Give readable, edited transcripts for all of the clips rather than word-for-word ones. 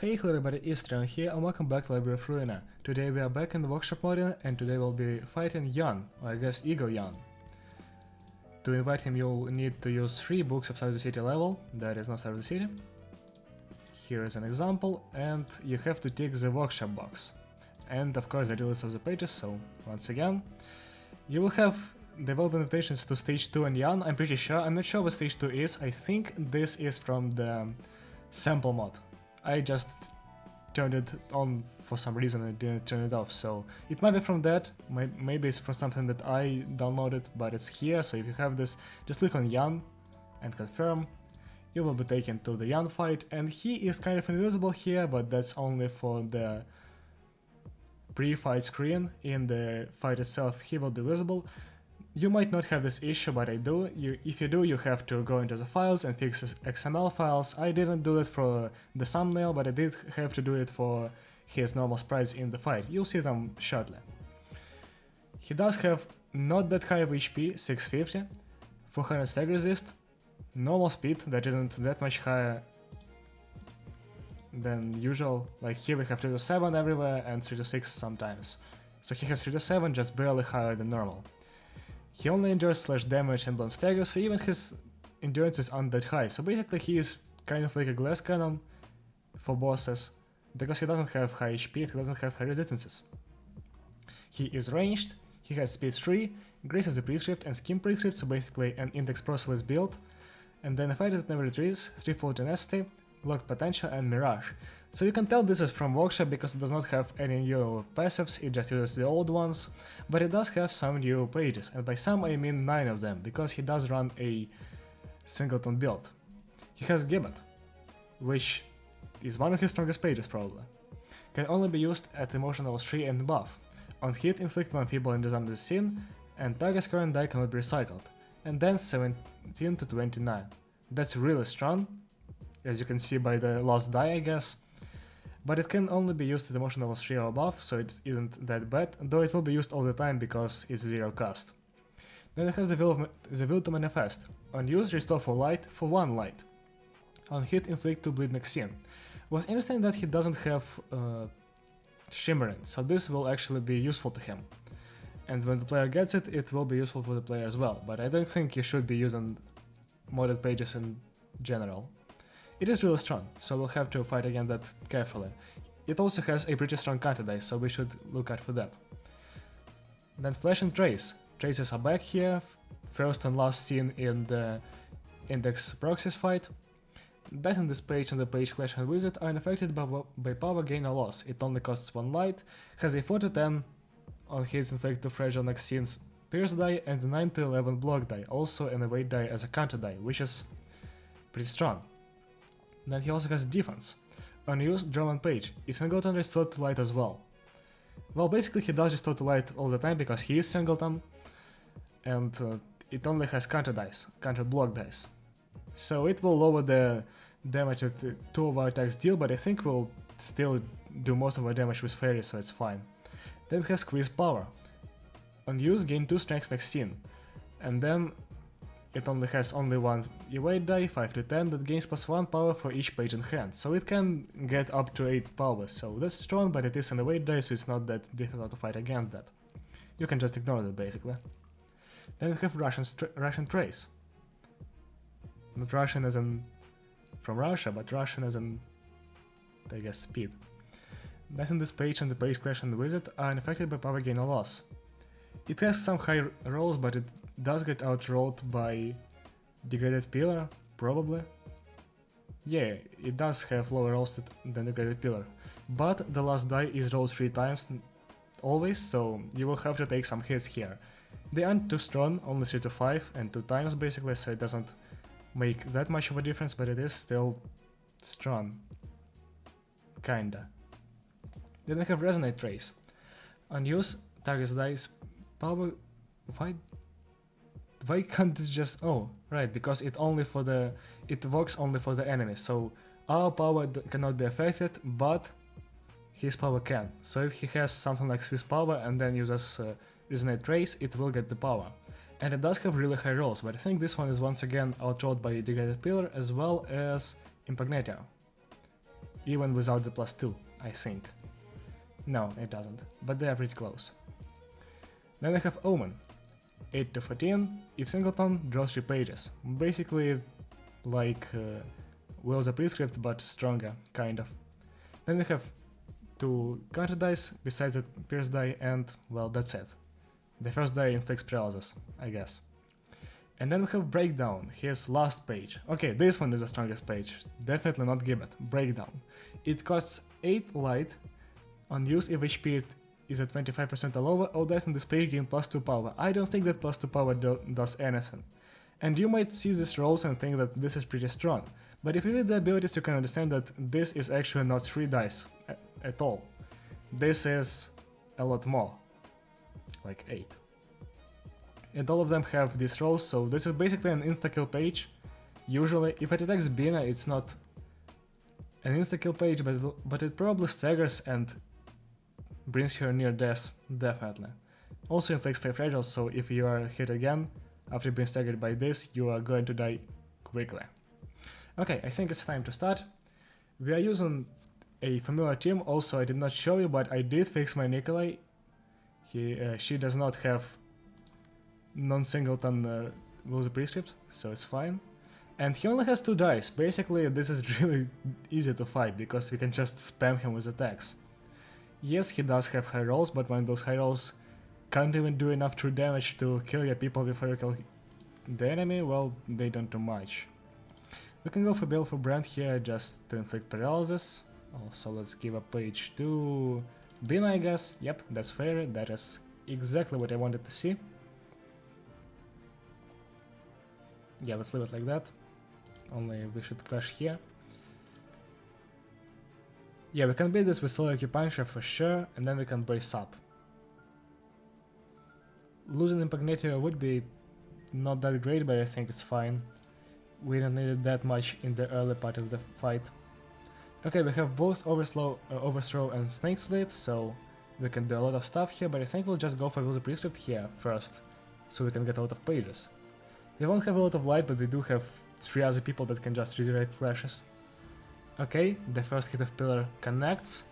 Hey hello everybody, it's Trion here and welcome back to Library of Ruina. Today we are back in the workshop mode and today we'll be fighting Jan, or I guess Ego Jan. To invite him you'll need to use 3 books of Side of the City level, there is no Side of the City. Here is an example, and you have to tick the workshop box. And of course the list of the pages, so once again, you will have development invitations to stage 2 and Jan, I'm pretty sure. I'm not sure what stage 2 is, I think this is from the sample mod. I just turned it on for some reason and didn't turn it off, so it might be from that, maybe it's from something that I downloaded, but it's here, so if you have this, just click on Jan and confirm. You will be taken to the Jan fight, and he is kind of invisible here, but that's only for the pre-fight screen. In the fight itself he will be visible. You might not have this issue, but I do. If you do, you have to go into the files and fix XML files. I didn't do it for the thumbnail, but I did have to do it for his normal sprites in the fight. You'll see them shortly. He does have not that high of HP, 650, 400 stag resist, normal speed that isn't that much higher than usual. Like here we have 3 to 7 everywhere and 3 to 6 sometimes. So he has 3 to 7, just barely higher than normal. He only endures slash damage and blunt stagger, so even his endurance aren't that high. So basically he is kind of like a glass cannon for bosses, because he doesn't have high HP, he doesn't have high resistances. He is ranged, he has speed 3, grace of the prescript and skim prescript, so basically an index process build, and then a fighter that never retreats, 3-fold tenacity, locked potential and mirage. So you can tell this is from workshop because it does not have any new passives, it just uses the old ones, but it does have some new pages, and by some I mean 9 of them, because he does run a Singleton build. He has Gibbet, which is one of his strongest pages probably. Can only be used at emotional 3 and buff. On hit, inflict 1 feeble and disarm the scene, and target's current die cannot be recycled. And then 17 to 29. That's really strong, as you can see by the last die I guess. But it can only be used at emotional level 3 or above, so it isn't that bad, though it will be used all the time because it's 0 cost. Then it has the will to manifest. On use, restore for light for 1 light. On hit, inflict 2 bleed next scene. What's interesting that he doesn't have shimmering, so this will actually be useful to him. And when the player gets it, it will be useful for the player as well, but I don't think you should be using modded pages in general. It is really strong, so we'll have to fight against that carefully. It also has a pretty strong counter die, so we should look out for that. Then Flash and Trace. Traces are back here, first and last seen in the Index Proxies fight. That in this page and the page Clash and Wizard are unaffected by power gain or loss. It only costs 1 light, has a 4 to 10 on hits inflict to fragile next scene's pierce die and a 9 to 11 block die, also an evade die as a counter die, which is pretty strong. Then he also has defense. On use, draw 1 page, if Singleton restored to light as well. Well, basically he does restore to light all the time because he is Singleton, and it only has counter dice, counter block dice. So it will lower the damage that 2 of our attacks deal, but I think we'll still do most of our damage with fairy, so it's fine. Then we have Squeeze Power. On use, gain 2 strength next scene, and then it only has only 1 evade die, 5 to 10, that gains +1 power for each page in hand, so it can get up to 8 power, so that's strong, but it is an evade die, so it's not that difficult to fight against that. You can just ignore that basically. Then we have Russian Trace. Not Russian as in from Russia, but Russian as in, I guess, speed. That in this page and the page Clash and Wizard are unaffected by power gain or loss. It has some high rolls, but it does get outrolled by Degraded Pillar, probably. Yeah, it does have lower rolls than Degraded Pillar, but the last die is rolled 3 times always, so you will have to take some hits here. They aren't too strong, only 3 to 5 and 2 times basically, so it doesn't make that much of a difference, but it is still strong. Kinda. Then we have Resonate Trace. On use, target's dice power. Why can't it just... oh, right, because it works only for the enemy, so our power cannot be affected, but his power can. So if he has something like Swiss Power and then uses Resonate Trace, it will get the power. And it does have really high rolls, but I think this one is once again outrolled by Degraded Pillar as well as Impregnator. even without the +2, I think. No, it doesn't, but they are pretty close. Then we have Omen. 8 to 14, if Singleton, draws 3 pages. Basically like Will the Prescript, but stronger, kind of. Then we have 2 counter dice, besides the Pierce die, and well, that's it. The first die inflicts paralysis, I guess. And then we have Breakdown, his last page. Okay, this one is the strongest page, definitely not Gibbet. Breakdown. It costs 8 light. On use, if HP is at 25% or lower, all dice on this page gain +2 power. I don't think that +2 power does anything. And you might see these rolls and think that this is pretty strong, but if you read the abilities you can understand that this is actually not 3 dice at all. This is a lot more, like 8. And all of them have these rolls, so this is basically an insta-kill page. Usually, if it attacks Bina, it's not an insta-kill page, but it probably staggers and brings her near death, definitely. Also inflicts 5 fragile, so if you are hit again, after being staggered by this, you are going to die quickly. Okay, I think it's time to start. We are using a familiar team, also I did not show you, but I did fix my Nikolai. She does not have non-Singleton Will the Prescript, so it's fine. And he only has 2 dice. Basically, this is really easy to fight, because we can just spam him with attacks. Yes, he does have high rolls, but when those high rolls can't even do enough true damage to kill your people before you kill the enemy, well, they don't do much. We can go for Bill for Brand here just to inflict paralysis. Also, let's give a page to Bin, I guess. Yep, that's fair. That is exactly what I wanted to see. Yeah, let's leave it like that. Only we should clash here. Yeah, we can beat this with Solar Acupuncture for sure, and then we can brace up. Losing Impugnator would be not that great, but I think it's fine. We don't need it that much in the early part of the fight. Okay, we have both Overthrow and Snake Slit, so we can do a lot of stuff here, but I think we'll just go for Will the Prescript here first, so we can get a lot of pages. We won't have a lot of light, but we do have 3 other people that can just resurrect flashes. Okay, the first hit of Pillar connects.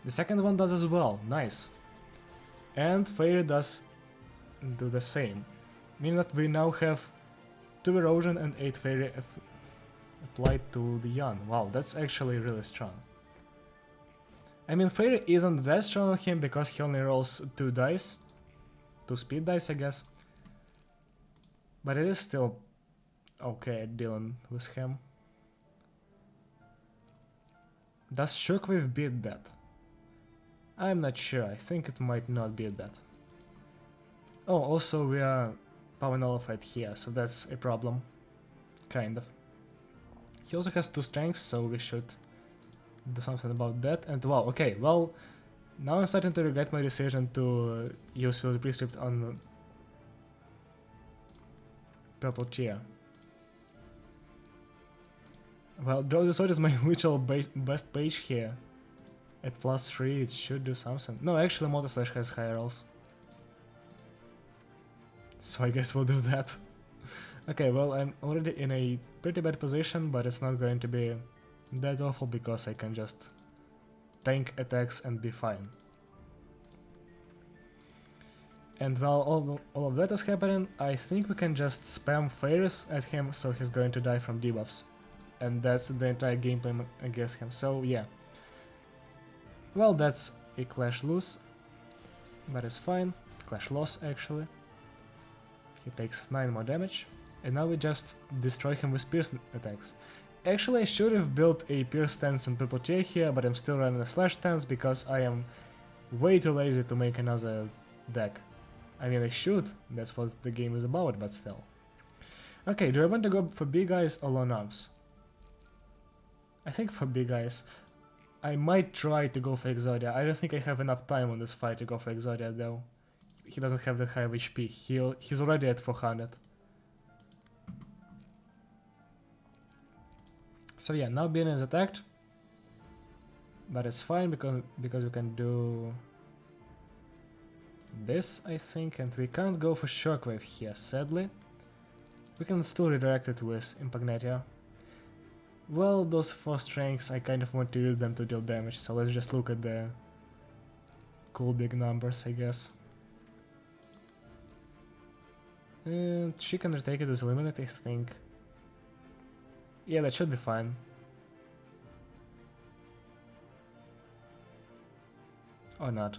The second one does as well, nice. And Fairy does do the same, meaning that we now have 2 Erosion and 8 Fairy applied to the Yan. Wow, that's actually really strong. I mean, Fairy isn't that strong on him because he only rolls 2 dice. 2 speed dice, I guess. But it is still okay at dealing with him. Does Shockwave beat that? I'm not sure, I think it might not beat that. Oh, also we are power nullified here, so that's a problem. Kind of. He also has 2 strengths, so we should do something about that. And wow, okay, well, now I'm starting to regret my decision to use Will the Prescript on Purple Chair. Well, Draw the Sword is my literal best page here. At +3 it should do something. No, actually Motor Slash has higher rolls. So I guess we'll do that. Okay, well, I'm already in a pretty bad position, but it's not going to be that awful because I can just tank attacks and be fine. And while all of that is happening, I think we can just spam Fairies at him, so he's going to die from debuffs. And that's the entire gameplay against him, so yeah. Well, that's a Clash Loss, but it's fine. Clash Loss, actually. He takes 9 more damage, and now we just destroy him with Pierce attacks. Actually, I should have built a Pierce stance on Purple Chair here, but I'm still running a Slash stance because I am way too lazy to make another deck. I mean, I should, that's what the game is about, but still. Okay, do I want to go for big eyes or long arms? I think for big eyes. I might try to go for Exodia. I don't think I have enough time on this fight to go for Exodia though. He doesn't have that high of HP. He's already at 400. So yeah, now Bin is attacked. But it's fine because we can do this, I think, and we can't go for Shockwave here, sadly. We can still redirect it with Impugnator. Well, those 4 strengths, I kind of want to use them to deal damage, so let's just look at the cool big numbers, I guess. And she can retake it with eliminate, I think. Yeah, that should be fine. Or not.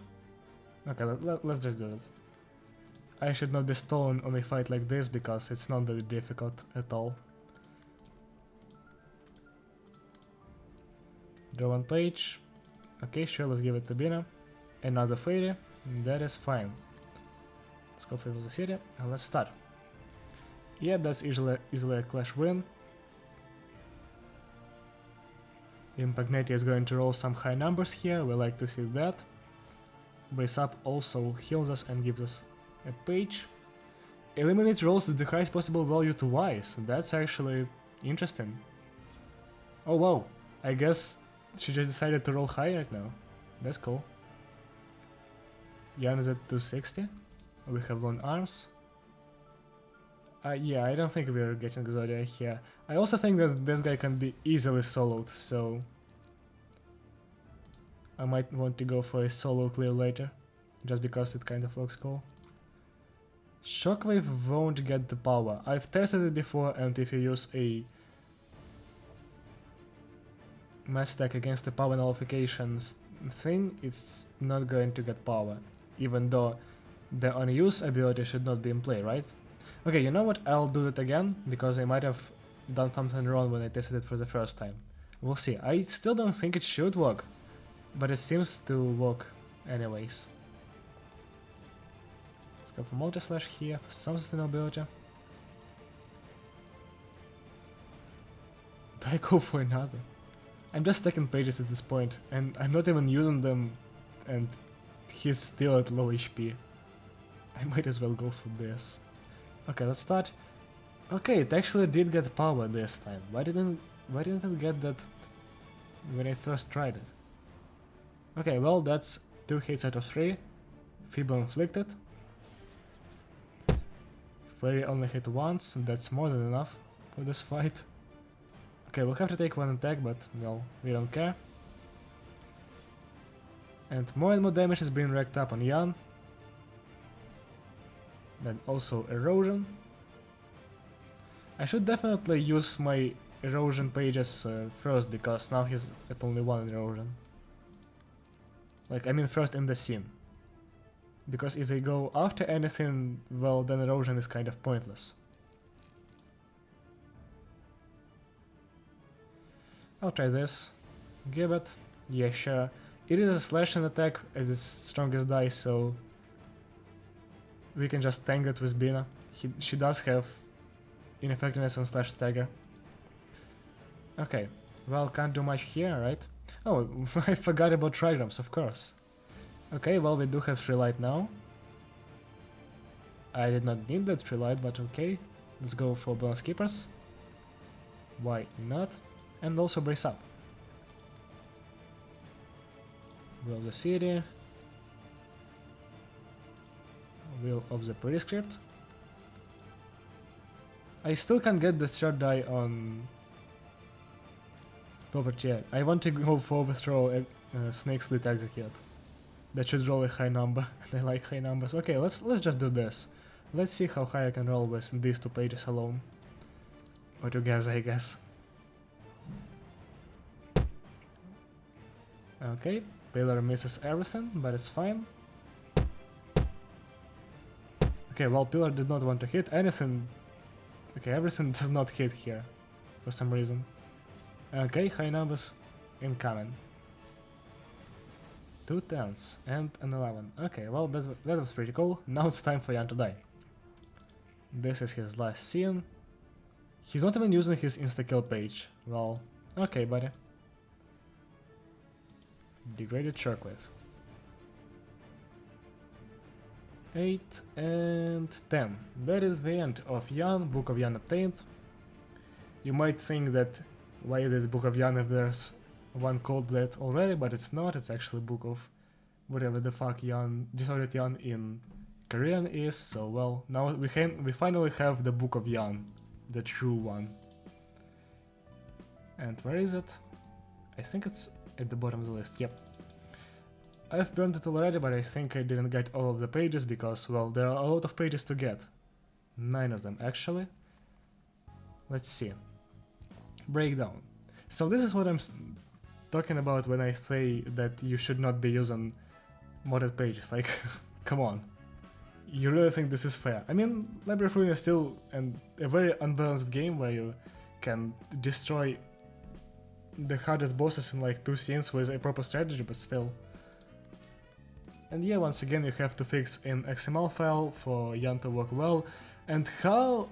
Okay, let's just do it. I should not be stolen on a fight like this because it's not that difficult at all. Draw 1 page. Okay, sure, let's give it to Bina. Another fairy. That is fine. Let's go for the city and let's start. Yeah, that's easily a clash win. Impagnetti is going to roll some high numbers here, we like to see that. Brace Up also heals us and gives us a page. Eliminate rolls the highest possible value twice, that's actually interesting. Oh wow, I guess she just decided to roll high right now. That's cool. Jan is at 260. We have long arms. Yeah, I don't think we're getting Zodiac here. I also think that this guy can be easily soloed, so I might want to go for a solo clear later, just because it kind of looks cool. Shockwave won't get the power. I've tested it before, and if you use a mass attack against the power nullifications thing, it's not going to get power, even though the unused ability should not be in play, right? Okay, you know what, I'll do it again, because I might have done something wrong when I tested it for the first time. We'll see. I still don't think it should work, but it seems to work anyways. Let's go for multi-slash here for some sustainability. Do I go for another? I'm just stacking pages at this point, and I'm not even using them, and he's still at low HP. I might as well go for this. Okay, let's start. Okay, it actually did get power this time. Why didn't it get that when I first tried it? Okay, well, that's 2 hits out of 3. Feeble inflicted. Fairy only hit once, and that's more than enough for this fight. Okay, we'll have to take 1 attack, but, well, we don't care. And more damage is being racked up on Jan. Then also erosion. I should definitely use my erosion pages first, because now he's at only 1 erosion. Like, I mean first in the scene. Because if they go after anything, well, then erosion is kind of pointless. I'll try this. Give it. Yeah, sure. It is a slashing attack at its strongest die, so we can just tank it with Bina. She does have ineffectiveness on slash stagger. Okay, well, can't do much here, right? Oh, I forgot about trigrams, of course. Okay, well, we do have 3 light now. I did not need that 3 light, but okay. Let's go for bonus keepers. Why not? And also brace up. Will of the city. Will of the prescript. I still can't get the third die on property yet. I want to go for overthrow snake slit execute. That should roll a high number, and I like high numbers. Okay, let's just do this. Let's see how high I can roll with these 2 pages alone. Or together, I guess. Okay, Pillar misses everything, but it's fine. Okay, well, Pillar did not want to hit anything. Okay, everything does not hit here, for some reason. Okay, high numbers incoming. 2 10s and an 11. Okay, well, that was pretty cool. Now it's time for Jan to die. This is his last scene. He's not even using his insta-kill page. Well, okay, buddy. Degraded Shockwave. 8 and 10. That is the end of Jan, Book of Jan obtained. You might think that why is Book of Jan if there's one called that already, but it's not, it's actually Book of whatever the fuck Jan, Disordered Jan in Korean is, so well, now we finally have the Book of Jan, the true one. And where is it? I think it's at the bottom of the list, yep. I've burned it already, but I think I didn't get all of the pages because, well, there are a lot of pages to get. 9 of them, actually. Let's see. Breakdown. So this is what I'm talking about when I say that you should not be using modded pages. Like, come on. You really think this is fair? I mean, Library of Ruina is still a very unbalanced game where you can destroy the hardest bosses in like 2 scenes with a proper strategy, but still. And yeah, once again you have to fix an XML file for Yarn to work well. And how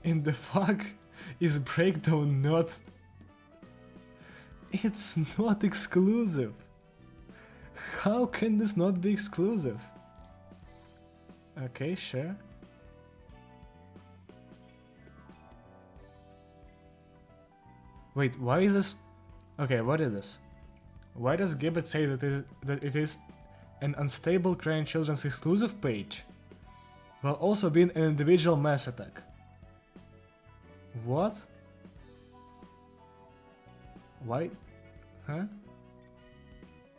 in the fuck is Breakdown not... It's not exclusive! How can this not be exclusive? Okay, sure. Wait, why is this... Okay, what is this? Why does Gibbet say that it is an unstable Crying Children's exclusive page, while also being an individual mass attack? What? Why? Huh?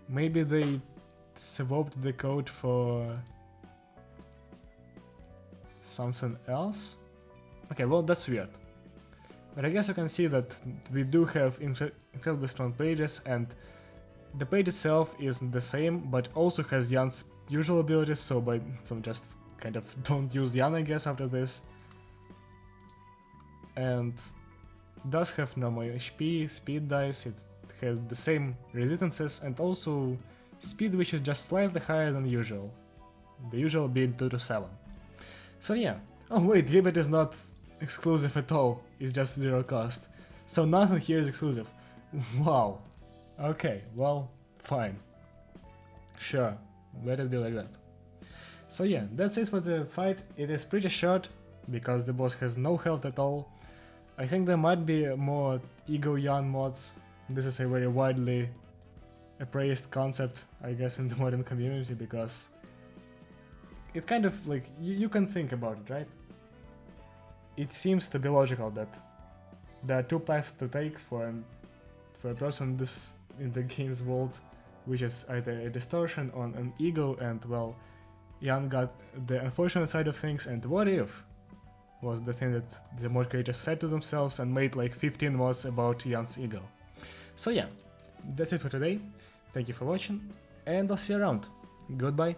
Maybe they swapped the code for something else? Okay, well, that's weird. But I guess you can see that we do have incredibly strong pages, and the page itself is the same, but also has Yarn's usual abilities, so just kind of don't use Yarn, I guess, after this. And does have normal HP, speed dice, it has the same resistances, and also speed, which is just slightly higher than usual. The usual being 2 to 7. So yeah. Oh wait, Gibbet is not exclusive at all, it's just 0 cost. So nothing here is exclusive. Wow. Okay, well, fine. Sure, let it be like that. So yeah, that's it for the fight. It is pretty short, because the boss has no health at all. I think there might be more Ego Yarn mods. This is a very widely appraised concept, I guess, in the modern community, because it kind of like, you can think about it, right? It seems to be logical that there are 2 paths to take for a person in the game's world, which is either a distortion or an ego, and well, Yarn got the unfortunate side of things, and what if was the thing that the mod creators said to themselves and made like 15 mods about Yarn's ego. So yeah, that's it for today. Thank you for watching, and I'll see you around. Goodbye.